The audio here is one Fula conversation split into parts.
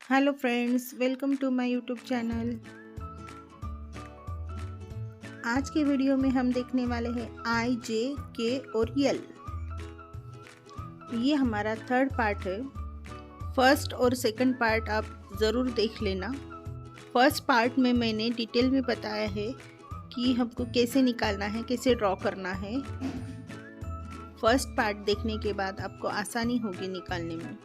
Hello friends, welcome to my YouTube channel. आज के वीडियो में हम देखने वाले हैं आई जे के और यल। ये हमारा थर्ड पार्ट है। फर्स्ट और सेकंड पार्ट आप ज़रूर देख लेना। फर्स्ट पार्ट में मैंने डिटेल में बताया है कि हमको कैसे निकालना है, कैसे ड्रॉ करना है। फर्स्ट पार्ट देखने के बाद आपको आसानी होगी निकालने में।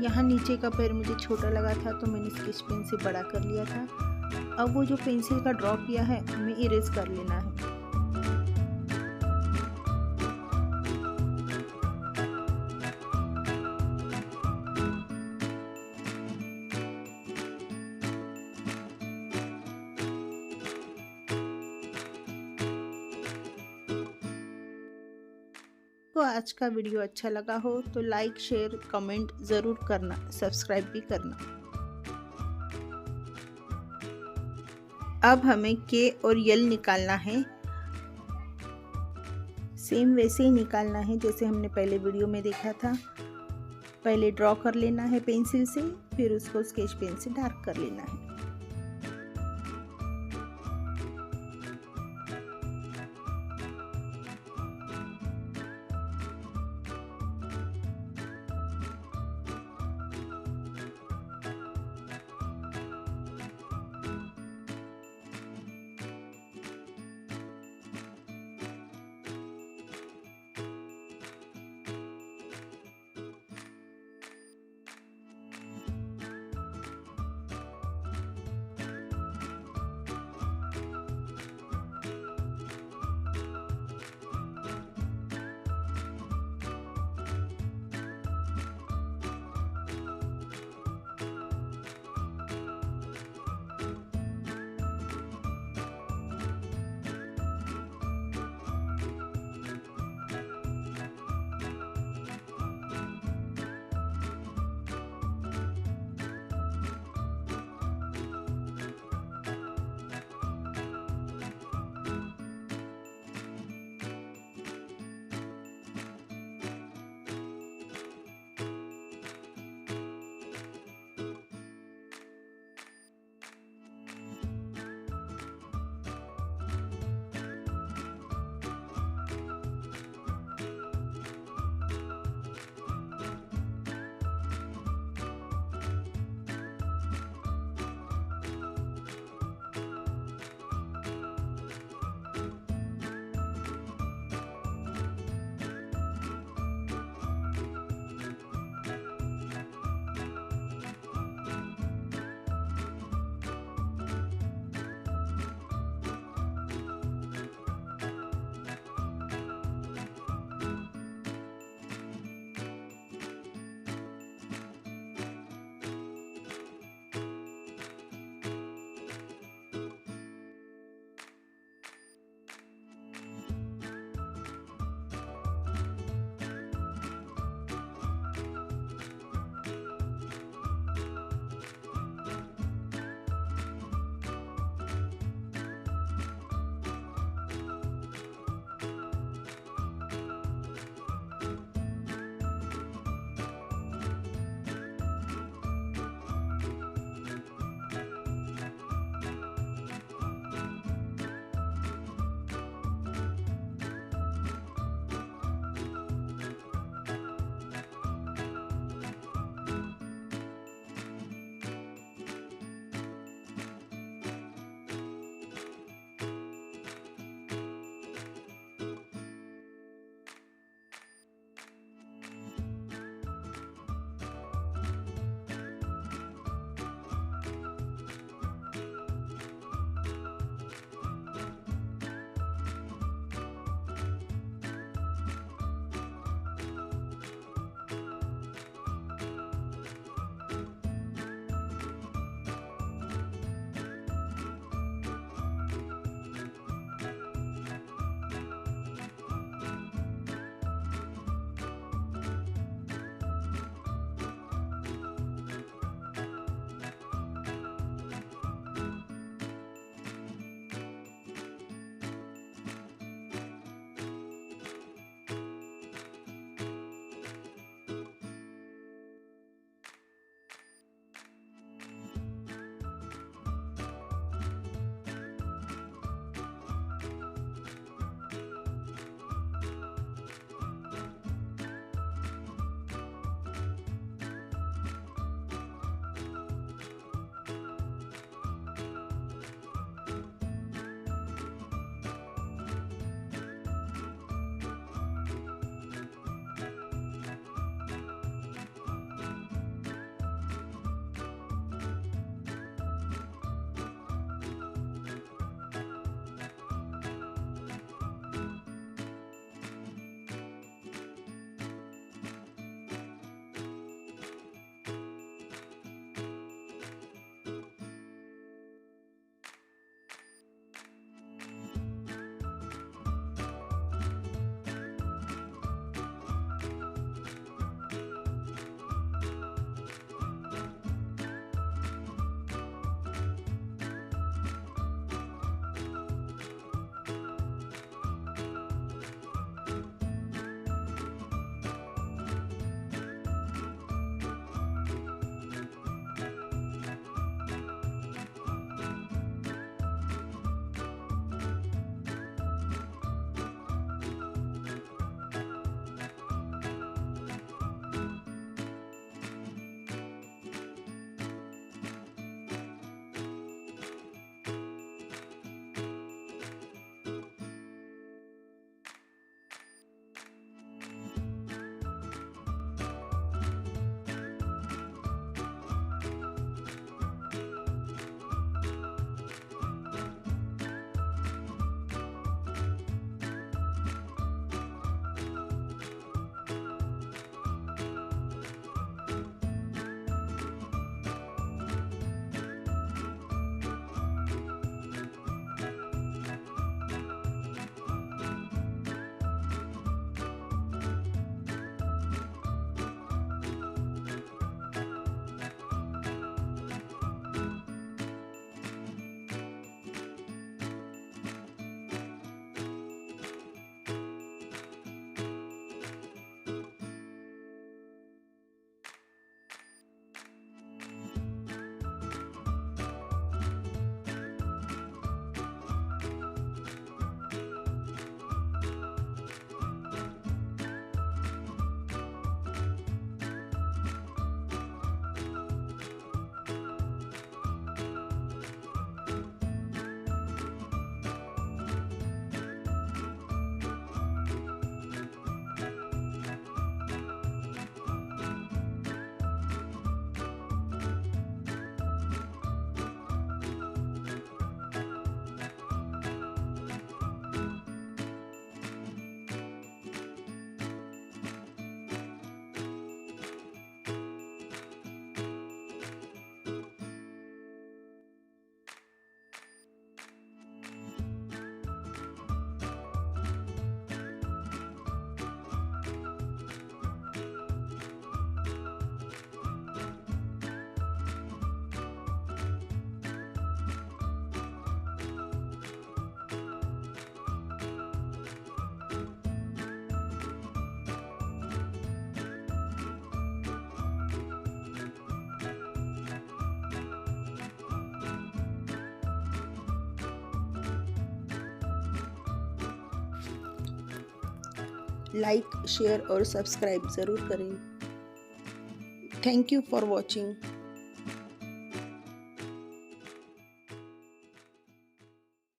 यहाँ नीचे का पैर मुझे छोटा लगा था तो मैंने स्केच पेन से बड़ा कर लिया था। अब वो जो पेंसिल का ड्रॉ किया है हमें इरेज कर लेना है। तो आज का वीडियो अच्छा लगा हो तो लाइक शेयर कमेंट ज़रूर करना, सब्सक्राइब भी करना। अब हमें के और यल निकालना है। सेम वैसे ही निकालना है जैसे हमने पहले वीडियो में देखा था। पहले ड्रॉ कर लेना है पेंसिल से, फिर उसको स्केच पेन से डार्क कर लेना है। लाइक शेयर और सब्सक्राइब ज़रूर करें। Thank you for watching.